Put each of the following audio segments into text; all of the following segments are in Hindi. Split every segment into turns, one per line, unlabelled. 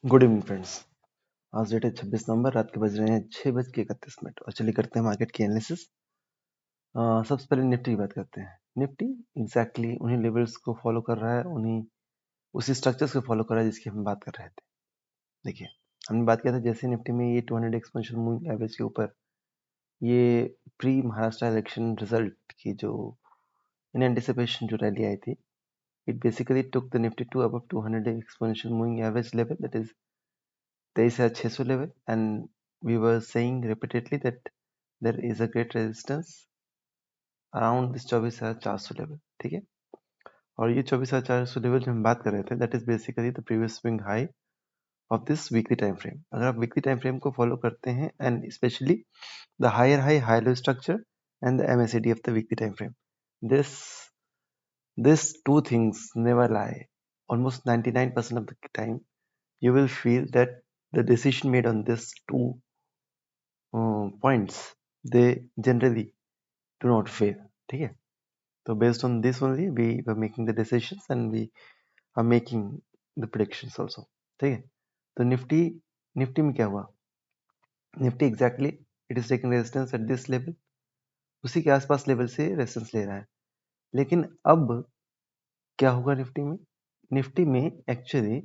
Good evening friends. आज डेट है 26 नवंबर, रात के बज रहे हैं 6:31 और चलिए करते हैं मार्केट की एनालिसिस। सबसे पहले निफ्टी की बात करते हैं। निफ्टी एग्जैक्टली उन्हीं लेवल्स को फॉलो कर रहा है, उन्हीं उसी स्ट्रक्चर्स को फॉलो कर रहा है जिसकी हम बात कर रहे थे। देखिए, हमने बात किया था जैसे निफ्टी में ये 200 एक्सपोनेंशियल मूविंग एवरेज के ऊपर ये प्री महाराष्ट्र इलेक्शन रिजल्ट की जो इन एंटिसिपेशन जो रैली आई थी, it basically took the Nifty to above 200 exponential moving average level, that is 23,600 level, and we were saying repeatedly that there is a great resistance around this 24,400 level. ठीक है, और ये 24,400 लेवल जो हम बात कर रहे थे, that is basically the previous swing high of this weekly time frame. अगर आप वीकली टाइम फ्रेम को फॉलो करते हैं and specially the higher high high low structure and the MACD of the weekly time frame, this two things never lie. Almost 99% of the time you will feel that the decision made on this two points they generally do not fail. ठीक है, तो based on this only we were making the decisions and we are making the predictions also. ठीक है, तो निफ्टी में क्या हुआ, Nifty exactly it is taking resistance at this level, उसी के आसपास लेवल से रेजिस्टेंस ले रहा है। लेकिन अब क्या होगा निफ्टी में एक्चुअली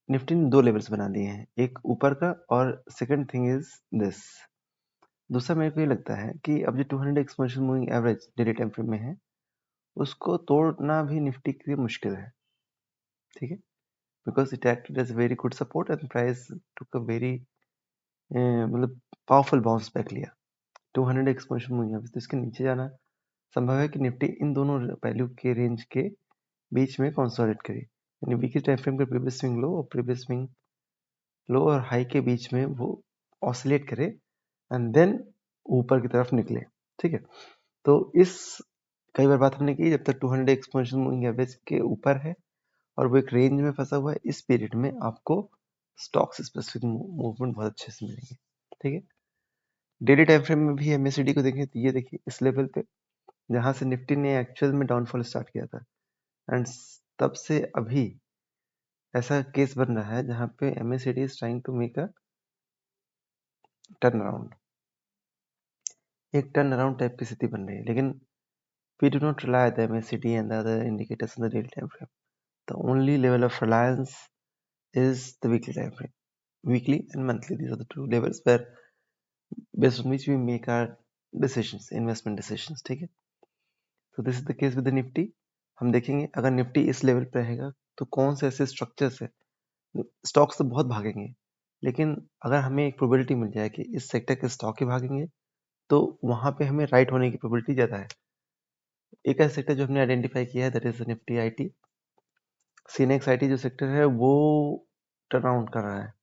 निफ्टी ने दो लेवल्स बना दिए हैं, एक ऊपर का और सेकंड थिंग इज दिस। दूसरा मेरे को ये लगता है कि अब जो 200 exponential moving average daily time frame में है, उसको तोड़ना भी निफ्टी के लिए मुश्किल है। ठीक है, because it acted as very good support and price took a very मतलब पावरफुल बाउंस बैक लिया 200 एक्सपोनेंशियल मूविंग एवरेज। तो इसके नीचे जाना संभव है कि निफ्टी इन दोनों वैल्यू के रेंज के बीच में कंसोलिडेट करे, यानी वीकली टाइम फ्रेम के प्रीवियस स्विंग लो और प्रीवियस स्विंग लो और हाई के बीच में वो ऑसिलेट करे एंड देन ऊपर की तरफ निकले। ठीक है, तो इस कई बार बात हमने की, जब तक 200 एक्सपोनेंशियल मूविंग एवरेज के ऊपर है और वो एक रेंज में फंसा हुआ है, इस पीरियड में आपको स्टॉक्स स्पेसिफिक मूवमेंट बहुत अच्छे से मिलेंगे। ठीक है, डेली टाइम फ्रेम में भी MACD को देखें तो ये देखिए इस लेवल पे जहां से निफ्टी ने एक्चुअल में डाउनफॉल स्टार्ट किया था, एंड तब से अभी ऐसा केस बन रहा है जहां पे MACD is trying to make a turn around, एक टर्न अराउंड टाइप की स्थिति बन रही है। लेकिन we do not rely on the MACD and the other indicators in the daily time frame. The only level of reliance is the weekly time frame. Weekly and monthly, these are the two levels where based on which we make our decisions, investment decisions. ठीक है, तो this is the case with the Nifty. हम देखेंगे अगर निफ्टी इस लेवल पे रहेगा तो कौन से ऐसे स्ट्रक्चर्स है, स्टॉक्स तो बहुत भागेंगे, लेकिन अगर हमें एक प्रोबेबिलिटी मिल जाए कि इस सेक्टर के स्टॉक ही भागेंगे तो वहां पे हमें राइट होने की प्रोबेबिलिटी ज्यादा है। एक ऐसा सेक्टर जो हमने आइडेंटिफाई किया है that is Nifty IT। सीनेक्स IT जो सेक्टर है वो टर्न अराउंड कर रहा है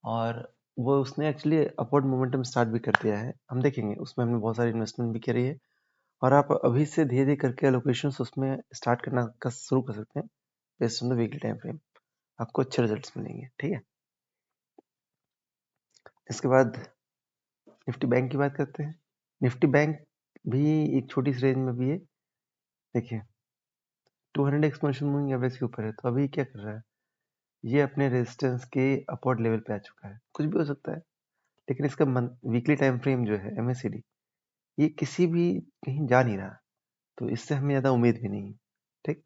और वो उसने एक्चुअली अपवर्ड मोमेंटम स्टार्ट भी कर दिया है। हम देखेंगे, उसमें हमने बहुत सारी इन्वेस्टमेंट भी करी है और आप अभी से धीरे धीरे करके एलोकेशंस उसमें स्टार्ट करना का शुरू कर सकते हैं based on the weekly time frame, आपको अच्छे रिजल्ट्स मिलेंगे। ठीक है, इसके बाद निफ्टी बैंक की बात करते हैं। निफ्टी बैंक भी एक छोटी सी रेंज में भी है। देखिए 200 एक्सपोनेंशियल मूविंग एवरेज के ऊपर है, तो अभी क्या कर रहा है, ये अपने रेजिस्टेंस के अपवर्ड लेवल पे आ चुका है। कुछ भी हो सकता है, लेकिन इसका वीकली टाइम फ्रेम जो है MACD, ये किसी भी कहीं जा नहीं रहा, तो इससे हमें ज्यादा उम्मीद भी नहीं है। ठीक,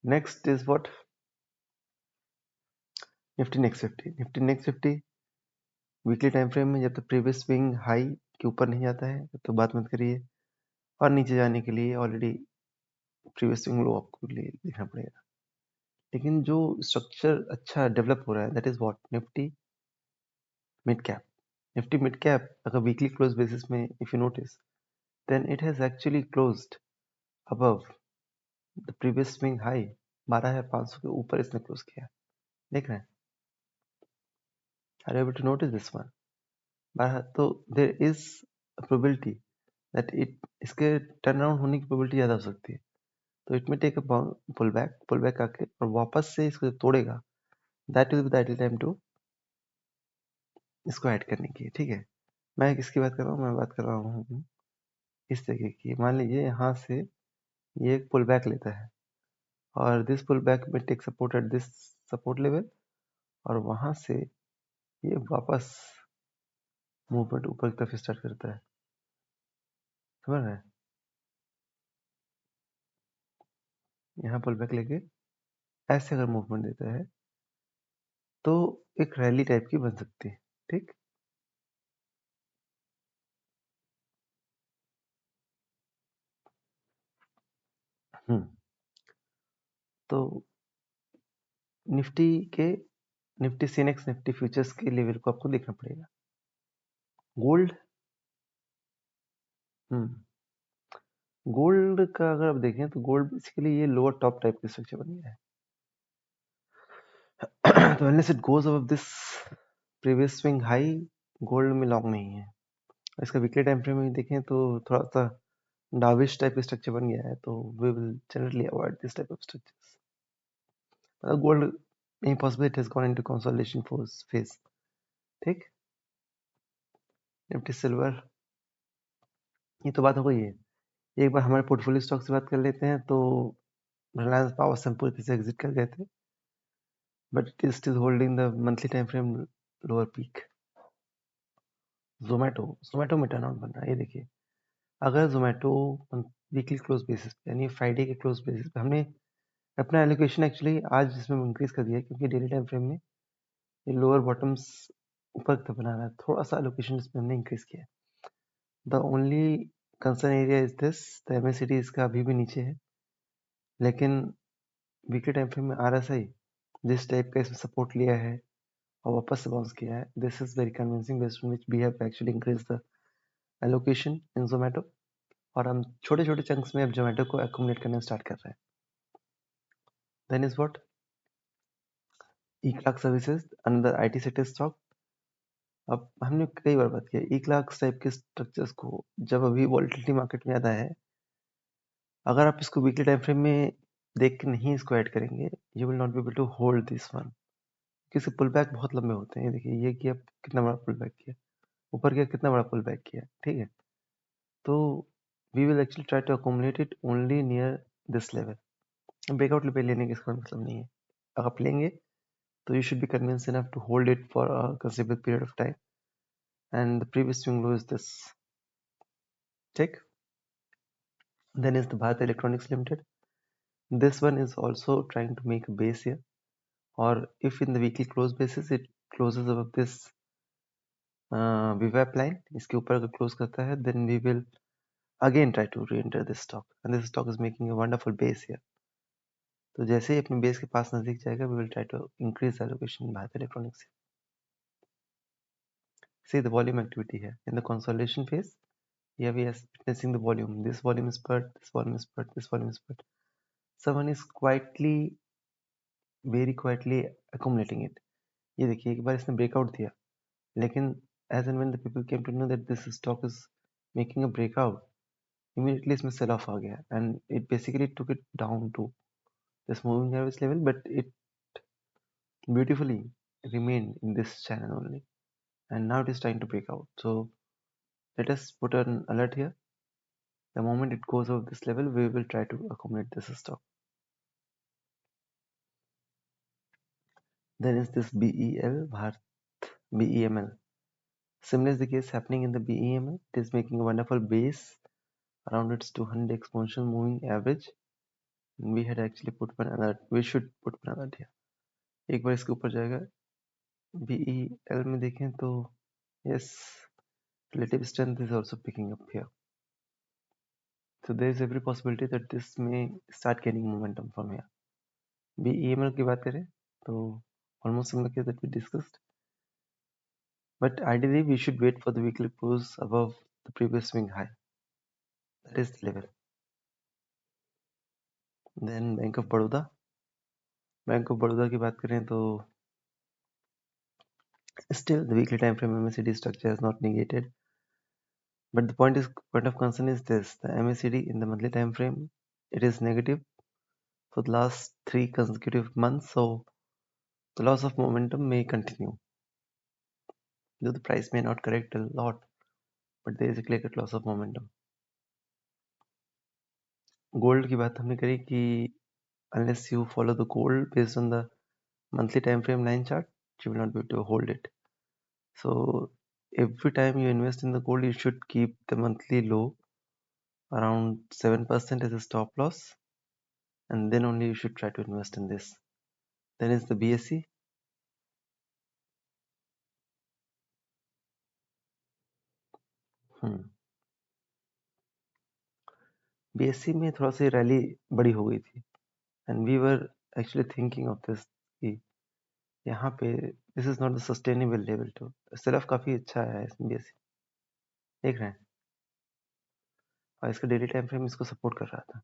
next is what, Nifty next 50 weekly time frame में जब तक प्रीवियस स्विंग हाई के ऊपर नहीं जाता है तब तो बात मत करिए, और नीचे जाने के लिए ऑलरेडी प्रीवियस स्विंग लो आपको देखना पड़ेगा। लेकिन जो स्ट्रक्चर अच्छा डेवलप हो रहा है that is what, Nifty mid cap. Nifty mid cap अगर वीकली क्लोज बेसिस में if you notice, then it has actually closed above the previous swing high. 12,500 के ऊपर इसने क्लोज किया, देख रहे हैं, are able to notice this one. 12, तो there is probability that it इसके टर्न अराउंड होने की प्रोबेबिलिटी ज्यादा हो सकती है। तो इट में टेक अ पुल बैक आके और वापस से इसको तोड़ेगा, that will be the ideal time to इसको ऐड करने की। ठीक है, मैं किसकी बात कर रहा हूँ, मैं बात कर रहा हूँ इस तरीके की। मान लीजिए यहाँ से ये एक पुल बैक लेता है और दिस पुल बैक में take support at this support level, और वहां से ये वापस मूवमेंट ऊपर की तरफ स्टार्ट करता है, समझ रहे हैं? यहाँ पुल बैक लेके ऐसे अगर मूवमेंट देता है तो एक रैली टाइप की बन सकती है, ठीक। हम्म तो निफ्टी के निफ्टी सीनेक्स निफ्टी फ्यूचर्स के लेवल को आपको देखना पड़ेगा। गोल्ड, हम्म गोल्ड का अगर आप देखें तो गोल्ड बेसिकली ये लोअर टॉप टाइप की स्ट्रक्चर बन गया है। तो unless it goes above this previous swing high, gold में लॉन्ग नहीं है। इसका वीकली टाइम फ्रेम में देखें तो थोड़ा सा डाविश टाइप का स्ट्रक्चर बन गया है, तो we will generally avoid this type of structures. Gold impossible, it has gone into consolidation phase, ठीक। निफ्टी सिल्वर, ये तो बात हो गई है। एक बार हमारे पोर्टफोलियो स्टॉक से बात कर लेते हैं। तो रिलायंस पावर से हम पूरी तरह से एग्जिट कर गए थे, but it is still holding the monthly time frame lower peak. Zomato, Zomato में टर्न आउट बन रहा है, ये देखिए। अगर जोमेटो वीकली क्लोज बेसिस पे यानी फ्राइडे के क्लोज बेसिस पे हमने अपना एलोकेशन एक्चुअली आज इसमें इंक्रीज कर दिया है, क्योंकि डेली टाइम फ्रेम में ये लोअर बॉटम्स ऊपर की तरफ बना रहा है, थोड़ा सा एलोकेशन इसमें हमने इंक्रीज किया है। The only concern area is this, the MACD इसका अभी भी नीचे है, लेकिन वीकली टाइम फ्रेम में आरएसआई जिस टाइप का इसमें सपोर्ट लिया है और वापस से बाउंस किया है, this is very convincing, based on which we have actually increase the allocation in Zomato, और हम छोटे छोटे चंक्स में अब जोमेटो को एक्यूमुलेट करना स्टार्ट कर रहे हैं। Then is what eClerx services, another IT sector stock. अब हमने कई बार बात किया ई क्लार्क टाइप के स्ट्रक्चर्स को, जब अभी वॉलेटिलिटी मार्केट में ज़्यादा है, अगर आप इसको वीकली टाइम फ्रेम में देख के नहीं इसको ऐड करेंगे, you will not be able to hold this one, क्योंकि पुल बैक बहुत लंबे होते हैं। ये देखिए, ये किया कितना बड़ा पुल बैक किया, ऊपर किया कितना बड़ा पुल बैक किया, ठीक है। तो we will actually try to accommodate it only near this level. Breakout level लेने का इसका मतलब नहीं है। अगर आप लेंगे तो you should be convinced enough to hold it for a considerable period of time, and the previous swing low is this, check. Then is the Bharat Electronics Limited. This one is also trying to make a base here, or if in the weekly close basis it closes above this VWAP line, इसके ऊपर अगर close करता है, then we will again try to re-enter this stock, and this stock is making a wonderful base here. तो जैसे ही अपने बेस के पास नजदीक जाएगा, we will try to increase the allocation in Bharat Electronics. See the volume activity here in the consolidation phase. Here we are witnessing the volume. This volume is spurt, this volume is spurt, this volume is spurt. Someone is quietly, very quietly accumulating it. ये देखिए, एक बार इसने breakout दिया, लेकिन as and when the people came to know that this stock is making a breakout, immediately इसमें sell off आ गया, and it basically took it down to this moving average level, but it beautifully remained in this channel only, and now it is trying to break out. So let us put an alert here. The moment it goes over this level, we will try to accumulate this stock. Then is this BEL, Bharat, BEML. Similar is the case happening in the BEML. It is making a wonderful base around its 200 exponential moving average. We had actually put one alert. We should put one alert here. एक बार इसके ऊपर जाएगा, BEL में देखें तो yes, relative strength is also picking up here. So there is every possibility that this may start gaining momentum from here. BEML की बात करें तो almost similar case that we discussed. But ideally, we should wait for the weekly close above the previous swing high. That is the level. Then Bank of Baroda. Bank of Baroda की बात करें तो still the weekly time frame MACD structure has not negated. But the point of concern is this: the MACD in the monthly time frame, it is negative for the last 3 consecutive months. So the loss of momentum may continue. Though the price may not correct a lot, but there is a clear-cut loss of momentum. Gold की बात हमने करी कि unless you follow the gold based on the monthly time frame line chart, you will not be able to hold it. So every time you invest in the gold, you should keep the monthly low around 7% as a stop loss, and then only you should try to invest in this. Then is the BSE. BSE में थोड़ा सी रैली बड़ी हो गई थी, and we were actually thinking of this कि यहाँ पे this is not the sustainable level to sell off काफी अच्छा है इसमें BSE, देख रहे हैं, और इसका डेली टाइम फ्रेम इसको सपोर्ट कर रहा था,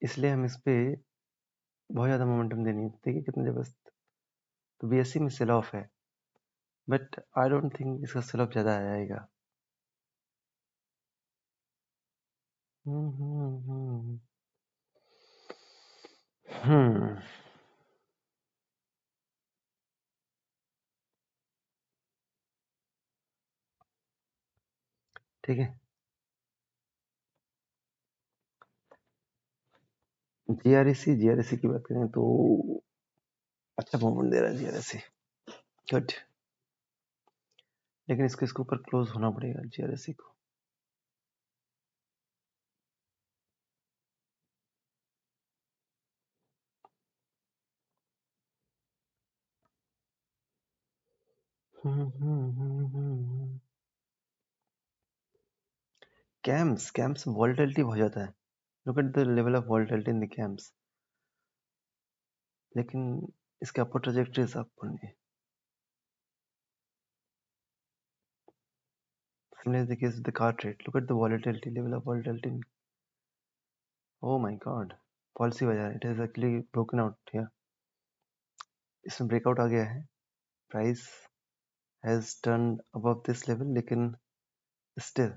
इसलिए हम इस पे बहुत ज़्यादा मोमेंटम देनी है। देखिए कितना जबरदस्त, तो BSE में सेल ऑफ है, बट आई डोंट थिंक इसका सेल ऑफ ज़्यादा आएगा। ठीक है, जीआरएसी की बात करें तो अच्छा मोमेंट दे रहा है जीआरएसी, गुड, लेकिन इसको इसके ऊपर क्लोज होना पड़ेगा जीआरएसी को। कैम्स वॉलेटिलिटी बहुत ज्यादा है, look at the level of volatility in the camps, लेकिन इसके अपर ट्रैजेक्टरी साफ पड़नी है। Similar is the case with the card rate. Look at the volatility, level of volatility. Oh my god, policy बाजार, it has actually broken out here. इसमें ब्रेकआउट आ गया है, price has turn above this level, लेकिन स्टिल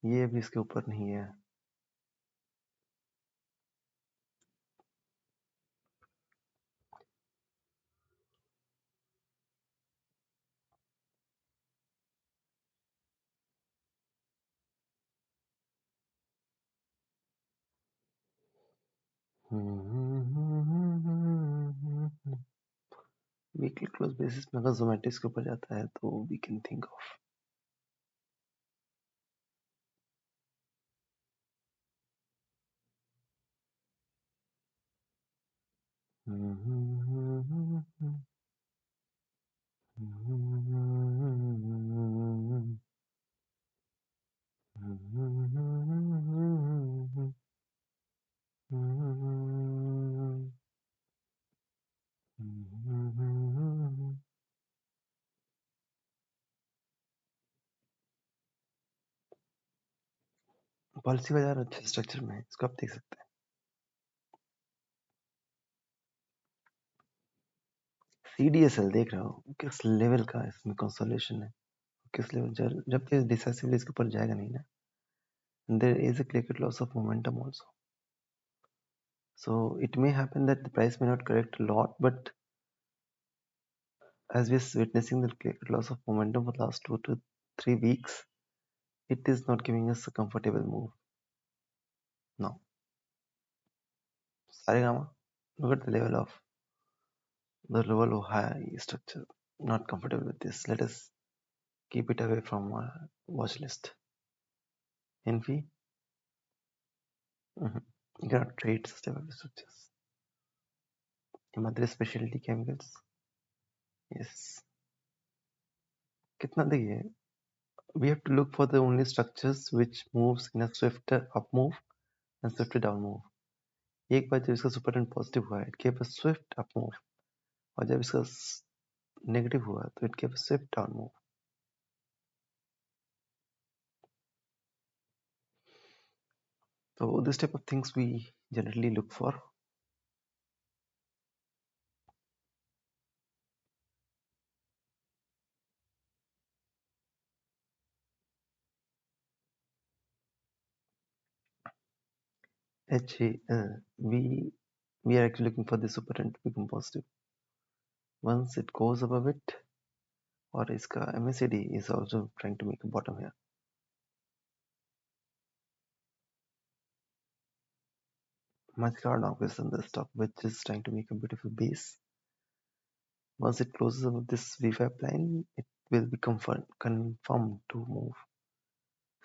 ये अभी इसके ऊपर नहीं है। वीकली क्लोज बेसिस में अगर जोमेटिक्स के ऊपर जाता है तो we can think of Policybazaar अच्छे स्ट्रक्चर में है, इसको आप देख सकते हैं। सीडीएसएल देख रहे हो किस लेवल का इसमें कंसोलिडेशन है, किस लेवल, जब तक डिसाइसिवली इसके ऊपर जाएगा नहीं ना, there is a clear loss of momentum also. So it may happen that the price may not correct a lot, but as we're witnessing the clear loss of momentum for the last 2 to 3 weeks, it is not giving us a comfortable move. No. Saregama, look at the level of high structure. Not comfortable with this. Let us keep it away from our watch list. Envy, you cannot trade sustainable structures. Himadri Specialty Chemicals, yes. कितना देखिए, we have to look for the only structures which moves in a swifter up move and swifter down move. एक बार जब इसका सुपर ट्रेंड पॉजिटिव हुआ, it gave a swift up move, और जब इसका नेगेटिव हुआ तो it gave a swift down move. So this type of things we generally look for. HAL, we are actually looking for the super trend to become positive. Once it goes above it, और इसका MACD is also trying to make a bottom here. much larger knockers than the stock, which is trying to make a beautiful base. Once it closes above this V5 line, it will be confirmed to move.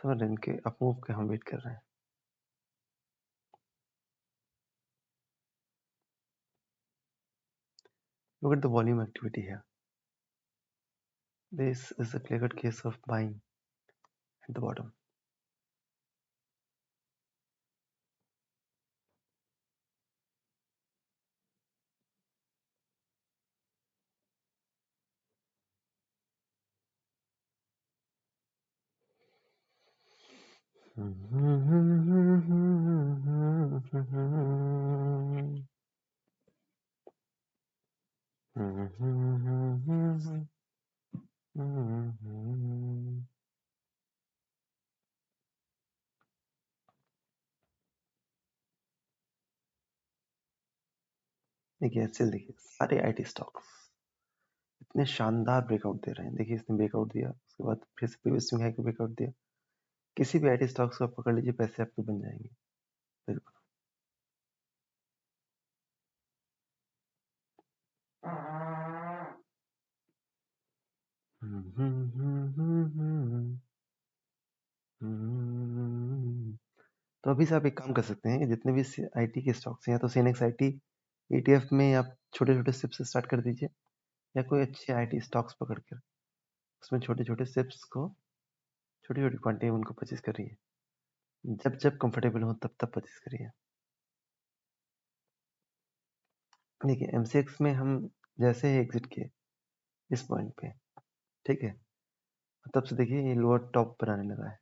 समझ रहे हैं इनके अप मूव के हम वेट कर रहे हैं. Look at the volume activity here. This is a clear-cut case of buying at the bottom. देखिए स्टिल देखिए सारे आईटी स्टॉक्स इतने शानदार ब्रेकआउट दे रहे हैं. देखिए इसने ब्रेकआउट दिया, उसके बाद फिर से प्रीवियस स्विंग हाई को ब्रेकआउट दिया. किसी भी आईटी स्टॉक्स को आप पकड़ लीजिए, पैसे आपके बन जाएंगे बिल्कुल. तो अभी से आप एक काम कर सकते हैं, जितने भी आईटी के स्टॉक्स हैं या तो सीएनएक्स आईटी ETF में आप छोटे छोटे सिप से स्टार्ट कर दीजिए, या कोई अच्छे आईटी स्टॉक्स पकड़ कर उसमें छोटे छोटे सिप्स को छोटी छोटी क्वांटिटी उनको परचेज करिए. जब जब कंफर्टेबल हो तब तब परचेज करिए. देखिए एमसीएक्स में हम जैसे ही एग्जिट किए इस पॉइंट पे, ठीक है, तब से देखिए ये लोअर टॉप बनाने लगा है.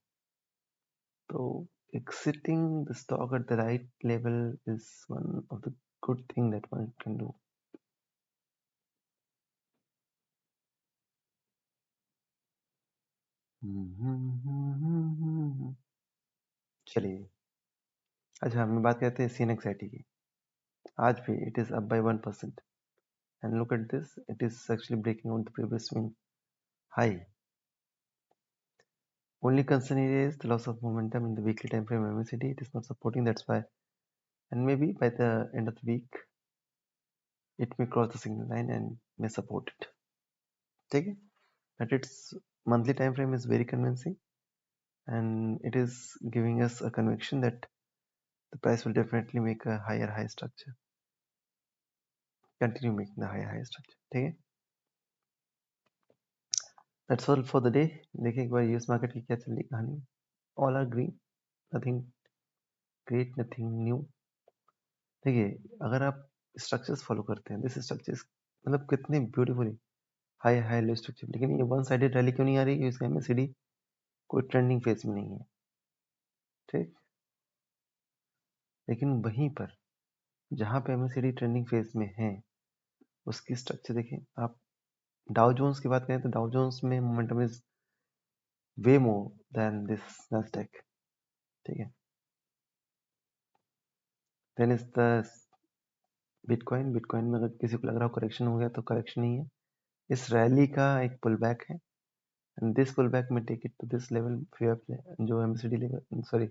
तो exiting the stock at the right level is one of the good thing that one can do. चलिए अच्छा हम बात करते हैं सीएनएक्स आईटी की. आज भी it is up by 1%, and look at this, it is actually breaking out the previous swing high. Only concern here is the loss of momentum in the weekly time frame MACD. It is not supporting, that's why, and maybe by the end of the week it may cross the signal line and may support it. ठीक है, but its monthly time frame is very convincing, and it is giving us a conviction that the price will definitely make a higher high structure, continue making the higher high structure. ठीक है, that's all for the day. देखिए एक बार यूएस मार्केट की क्या चल रही कहानी. All are green, nothing great, nothing new. देखिए अगर आप स्ट्रक्चर्स फॉलो करते हैं, दिस स्ट्रक्चर्स मतलब कितने beautifully high high low structure, लेकिन ये वन साइडेड रैली क्यों नहीं आ रही है? इसका एमएससीडी कोई ट्रेंडिंग फेज में नहीं है, ठीक. लेकिन वहीं पर जहां पे एमएससीडी ट्रेंडिंग फेज में है, उसकी स्ट्रक्चर देखें आप. डाउ जोन्स की बात करें तो डाउ जोन्स में momentum is way more than this Nasdaq, ठीक है. Then is the bitcoin. Bitcoin में अगर किसी को लग रहा हो करेक्शन हो गया, तो करेक्शन नहीं है, इस रैली का एक पुल बैक है. एंड दिस पुल बैक में take it to this level, जो MSCD level, sorry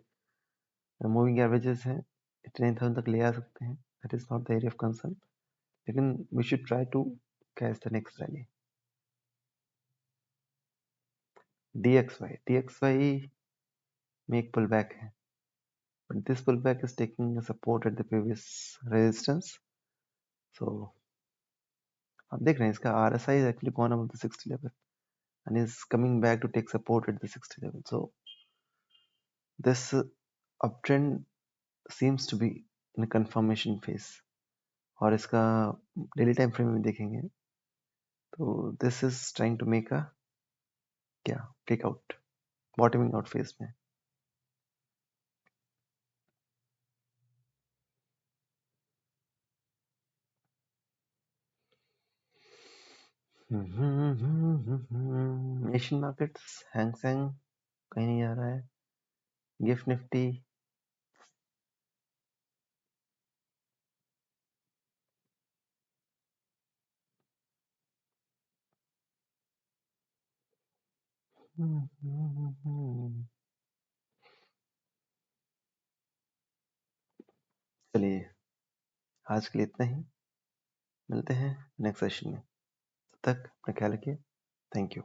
moving averages हैं, 89,000 तक ले आ सकते हैं. That is not the area of concern, लेकिन we should try to catch the next rally. DXY में एक पुल बैक है, but this pullback is taking a support at the previous resistance. So आप देख रहे हैं इसका RSI is actually gone above the 60 level and is coming back to take support at the 60 level. So this uptrend seems to be in a confirmation phase. और इसका डेली टाइम फ्रेम में देखेंगे तो this is trying to make a क्या breakout, bottoming out phase में. एशियन मार्केट्स, हैंग सेंग कहीं नहीं जा रहा है. गिफ्ट निफ्टी चलिए आज के लिए इतना ही, मिलते हैं नेक्स्ट सेशन में। तब तक अपना ख्याल रखिए। Thank you.